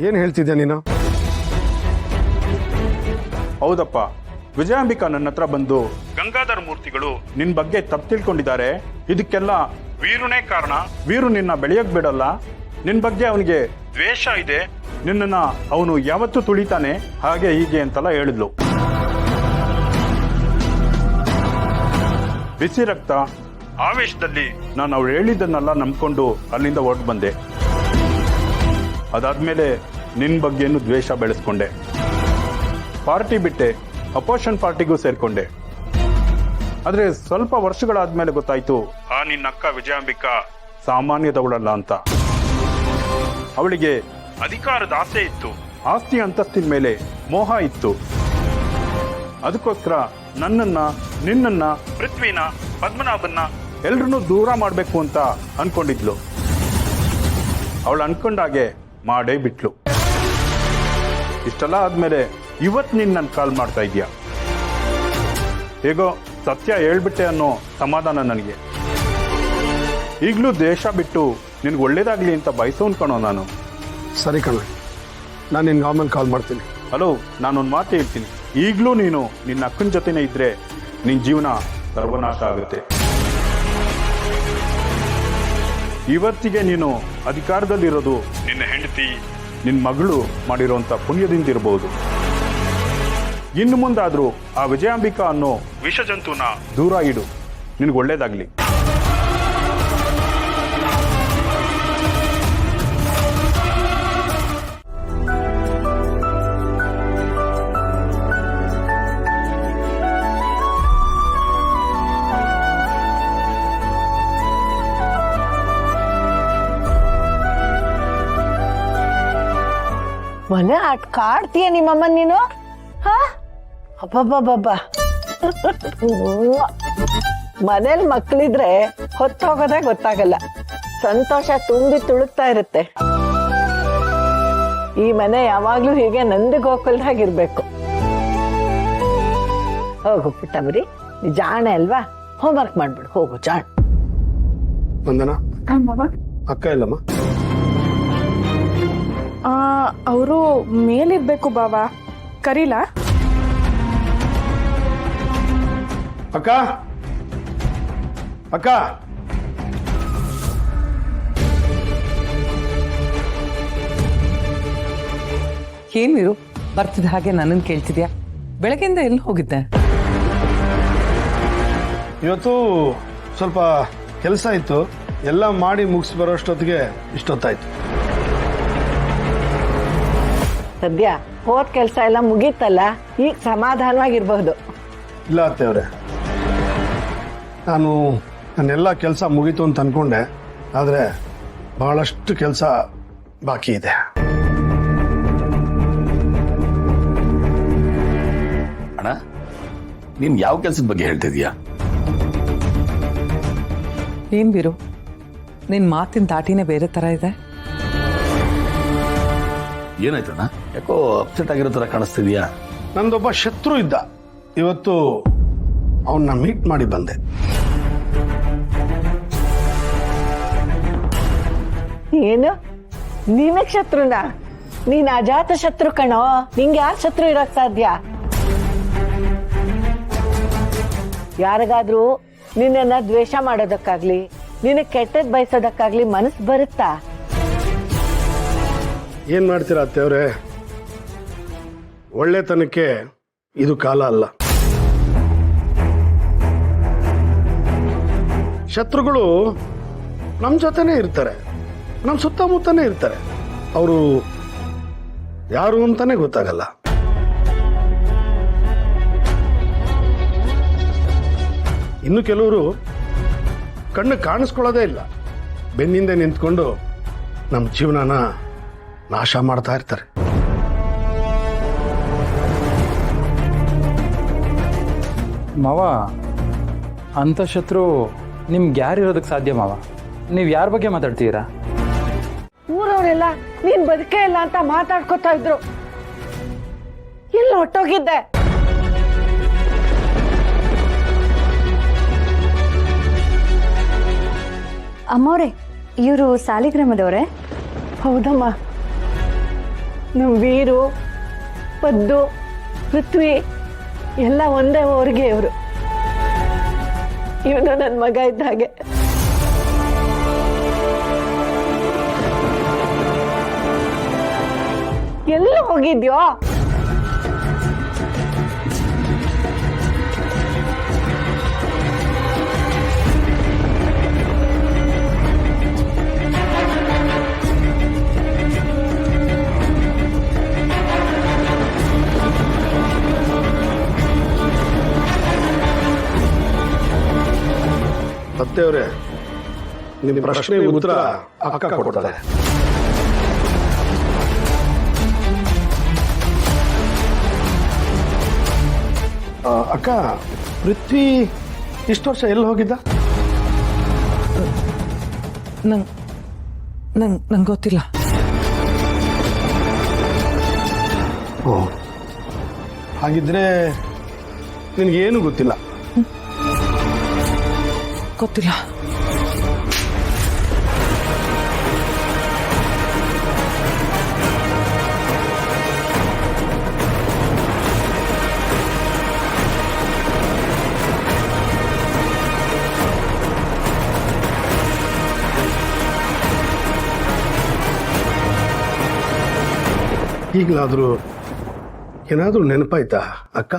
ಏನು ಹೇಳ್ತಿದ್ಯಾ ನೀನು? ಹೌದಪ್ಪ, ವಿಜಯಾಂಬಿಕಾ ನನ್ನ ಹತ್ರ ಬಂದು ಗಂಗಾಧರ ಮೂರ್ತಿಗಳು ನಿನ್ ಬಗ್ಗೆ ತಪ್ಪು ತಿಳ್ಕೊಂಡಿದ್ದಾರೆ, ಇದಕ್ಕೆಲ್ಲ ವೀರುನೇ ಕಾರಣ, ವೀರು ನಿನ್ನ ಬೆಳೆಯಕ್ ಬಿಡಲ್ಲ, ನಿನ್ ಬಗ್ಗೆ ಅವನಿಗೆ ದ್ವೇಷ ಇದೆ, ನಿನ್ನನ್ನ ಅವನು ಯಾವತ್ತೂ ತುಳಿತಾನೆ, ಹಾಗೆ ಹೀಗೆ ಅಂತೆಲ್ಲ ಹೇಳಿದ್ಲು. ಬಿಸಿ ರಕ್ತ ಆವೇಶದಲ್ಲಿ ನಾನು ಅವ್ರು ಹೇಳಿದ್ದನ್ನೆಲ್ಲ ನಂಬ್ಕೊಂಡು ಅಲ್ಲಿಂದ ಹೊರಟು ಬಂದೆ. ಅದಾದ್ಮೇಲೆ ನಿನ್ ಬಗ್ಗೆನೂ ದ್ವೇಷ ಬೆಳೆಸ್ಕೊಂಡೆ. ಪಾರ್ಟಿ ಬಿಟ್ಟೆ, ಅಪೋಸಿಷನ್ ಪಾರ್ಟಿಗೂ ಸೇರ್ಕೊಂಡೆ. ಆದ್ರೆ ಸ್ವಲ್ಪ ವರ್ಷಗಳಾದ್ಮೇಲೆ ಗೊತ್ತಾಯ್ತು ಆ ನಿನ್ನ ಅಕ್ಕ ವಿಜಯಾಂಬಿಕಾ ಸಾಮಾನ್ಯದವಳಲ್ಲ ಅಂತ. ಅವಳಿಗೆ ಅಧಿಕಾರದ ಆಸೆ ಇತ್ತು, ಆಸ್ತಿ ಅಂತಸ್ತಿನ ಮೇಲೆ ಮೋಹ ಇತ್ತು. ಅದಕ್ಕೋಸ್ಕರ ನನ್ನನ್ನ, ನಿನ್ನನ್ನ, ಪೃಥ್ವಿನ, ಪದ್ಮನಾಭನ್ನ ಎಲ್ರನ್ನೂ ದೂರ ಮಾಡಬೇಕು ಅಂತ ಅನ್ಕೊಂಡಿದ್ಲು. ಅವಳು ಅನ್ಕೊಂಡಾಗೆ ಮಾಡೇ ಬಿಟ್ಲು. ಇಷ್ಟೆಲ್ಲ ಆದ್ಮೇಲೆ ಇವತ್ತು ನೀನ್ ನನ್ ಕಾಲ್ ಮಾಡ್ತಾ ಇದೀಯ. ಹೇಗೋ ಸತ್ಯ ಹೇಳ್ಬಿಟ್ಟೆ ಅನ್ನೋ ಸಮಾಧಾನ ನನಗೆ. ಈಗಲೂ ದೇಶ ಬಿಟ್ಟು ನಿನ್ಗೆ ಒಳ್ಳೇದಾಗ್ಲಿ ಅಂತ ಬಯಸೋನ್ ಕಣೋ ನಾನು. ಸರಿ ಕಣ, ನಾನು ನಿನ್ಗೆ ಆಮೇಲೆ ಕಾಲ್ ಮಾಡ್ತೀನಿ. ಹಲೋ, ನಾನೊಂದು ಮಾತು ಹೇಳ್ತೀನಿ, ಈಗಲೂ ನೀನು ನಿನ್ನ ಅಕ್ಕನ ಜೊತೆನೇ ಇದ್ರೆ ನಿನ್ನ ಜೀವನ ಸರ್ವನಾಶ ಆಗುತ್ತೆ. ಇವತ್ತಿಗೆ ನೀನು ಅಧಿಕಾರದಲ್ಲಿರೋದು ನಿನ್ನ ಹೆಂಡತಿ, ನಿನ್ನ ಮಗಳು ಮಾಡಿರೋಂಥ ಪುಣ್ಯದಿಂದಿರಬಹುದು. ಇನ್ನು ಮುಂದಾದ್ರೂ ಆ ವಿಜಯಾಂಬಿಕಾ ಅನ್ನೋ ವಿಷಜಂತುನ ದೂರ ಇಡು. ನಿನಗೆ ಒಳ್ಳೇದಾಗ್ಲಿ. ಮನೆ ಆಟ ಕಾಡ್ತೀಯ ನಿಮ್ಮಮ್ಮ ನೀನು? ಹಾ, ಅಬ್ಬಬ್ಬಬ್ಬ. ಮನೇಲಿ ಮಕ್ಕಳಿದ್ರೆ ಹೊತ್ತೋಗೋದೇ ಗೊತ್ತಾಗಲ್ಲ, ಸಂತೋಷ ತುಂಬಿ ತುಳುಕ್ತಾ ಇರುತ್ತೆ. ಈ ಮನೆ ಯಾವಾಗ್ಲೂ ಹೀಗೆ ನಂದಿ ಗೋಕುಲ್ದಾಗಿರ್ಬೇಕು. ಹೋಗು ಪುಟ್ಟಮರಿ, ಜಾಣೆ ಅಲ್ವಾ, ಹೋಮ್ವರ್ಕ್ ಮಾಡ್ಬಿಡು, ಹೋಗು ಜಾಣ. ವಂದನಾ, ಅಕ್ಕ ಇಲ್ಲಮ್ಮ? ಅವರು ಮೇಲಿರ್ಬೇಕು ಬಾವಾ, ಕರೀಲಾ? ಅಕ್ಕ, ಅಕ್ಕ, ಏನಿರು ಬರ್ತಿದ್ದ ಹಾಗೆ ನನ್ನನ್ನು ಕೇಳ್ತಿದ್ಯಾ? ಬೆಳಗ್ಗೆಯಿಂದ ಎಲ್ಲಿ ಹೋಗಿದ್ದೆ? ಇವತ್ತು ಸ್ವಲ್ಪ ಕೆಲಸ ಇತ್ತು, ಎಲ್ಲ ಮಾಡಿ ಮುಗಿಸಿ ಬರೋಷ್ಟೊತ್ತಿಗೆ ಇಷ್ಟೊತ್ತಾಯ್ತು. ಸದ್ಯ ಹೋದ್ ಕೆಲ್ಸ ಎಲ್ಲ ಮುಗೀತಲ್ಲ, ಈಗ ಸಮಾಧಾನವಾಗಿರ್ಬಹುದು. ಇಲ್ಲ ಅತ್ತೆಯವ್ರೆ, ನನ್ನೆಲ್ಲ ಕೆಲಸ ಮುಗೀತು ಅಂತ ಅನ್ಕೊಂಡೆ, ಆದರೆ ಬಹಳಷ್ಟು ಕೆಲಸ ಬಾಕಿ ಇದೆ. ಅಣ್ಣ, ನೀನ್ ಯಾವ ಕೆಲಸದ ಬಗ್ಗೆ ಹೇಳ್ತಿದ್ಯಾ? ಏನ್ ಬೀರು, ನಿನ್ ಮಾತಿನ ದಾಟಿನೇ ಬೇರೆ ತರ ಇದೆ. ಏನಾಯ್ತಣ್ಣ? ಯಾಕೋ ಅಪ್ಸೆಟ್ ಆಗಿರೋ ತರ ಕಾಣಿಸ್ತಿದ್ಯಾ? ನಂದೊಬ್ಬ ಶತ್ರು ಇದ್ದ, ಇವತ್ತು ಅವನ್ನ ಮೀಟ್ ಮಾಡಿ ಬಂದೆ. ಏನು, ನೀನಕ್ ಶತ್ರುನಾ? ನೀನ್ ಅಜಾತ ಶತ್ರು ಕಣೋ, ನಿಂಗೆ ಯಾರು ಶತ್ರು ಇರಕ್ ಸಾಧ್ಯ? ಯಾರಿಗಾದ್ರೂ ನಿನ್ನ ದ್ವೇಷ ಮಾಡೋದಕ್ಕಾಗ್ಲಿ, ನಿನ್ನ ಕೆಟ್ಟದ್ ಬಯಸೋದಕ್ಕಾಗ್ಲಿ ಮನಸ್ಸು ಬರುತ್ತಾ? ಏನ್ ಮಾಡ್ತೀರಾ ಅತ್ತೆಯವ್ರೆ, ಒಳ್ಳೆತನಕ್ಕೆ ಇದು ಕಾಲ ಅಲ್ಲ. ಶತ್ರುಗಳು ನಮ್ಮ ಜೊತೆನೇ ಇರ್ತಾರೆ, ನಮ್ಮ ಸುತ್ತಮುತ್ತನೇ ಇರ್ತಾರೆ. ಅವರು ಯಾರು ಅಂತಾನೆ ಗೊತ್ತಾಗಲ್ಲ. ಇನ್ನು ಕೆಲವರು ಕಣ್ಣು ಕಾಣಿಸ್ಕೊಳ್ಳೋದೇ ಇಲ್ಲ, ಬೆನ್ನಿಂದ ನಿಂತ್ಕೊಂಡು ನಮ್ಮ ಜೀವನನ ನಾಶ ಮಾಡ್ತಾ ಇರ್ತಾರೆ. ಮಾವ, ಅಂಥ ಶತ್ರು ನಿಮ್ಗೆ ಯಾರಿರೋದಕ್ಕೆ ಸಾಧ್ಯ ಮಾವ? ನೀವು ಯಾರ ಬಗ್ಗೆ ಮಾತಾಡ್ತೀರಾ? ಊರವರೆಲ್ಲ ನೀನ್ ಬದುಕೇ ಇಲ್ಲ ಅಂತ ಮಾತಾಡ್ಕೊತಾ ಇದ್ರು. ಎಲ್ಲ ಹೊಟ್ಟೋಗಿದ್ದೆ. ಅಮ್ಮವ್ರೆ, ಇವರು ಸಾಲಿಗ್ರಾಮದವ್ರೆ? ಹೌದಮ್ಮ. ನಮ್ಮ ವೀರು ಪದ್ದು ಪೃಥ್ವಿ ಎಲ್ಲ ಒಂದೇ ಊರಿಗೆ ಇವರು. ಇವನು ನನ್ನ ಮಗ ಇದ್ದ ಹಾಗೆ. ಎಲ್ಲ ಹೋಗಿದ್ಯೋ? ಅತ್ತೆಯವರೇ, ನಿಮ್ಮ ಪ್ರಶ್ನೆ ಉತ್ತರ ಅಕ್ಕ ಕೊಡ್ತಾರೆ. ಅಕ್ಕ, ಪೃಥ್ವಿ ಇಷ್ಟು ವರ್ಷ ಎಲ್ಲಿ ಹೋಗಿದ್ದ? ನಂಗೆ ಗೊತ್ತಿಲ್ಲ. ಓ, ಹಾಗಿದ್ರೆ ನಿನಗೇನು ಗೊತ್ತಿಲ್ಲ? ಗೊತ್ತಿಲ್ಲ. ಈಗಲಾದರೂ ಏನಾದರೂ ನೆನಪಾಯ್ತಾ ಅಕ್ಕ?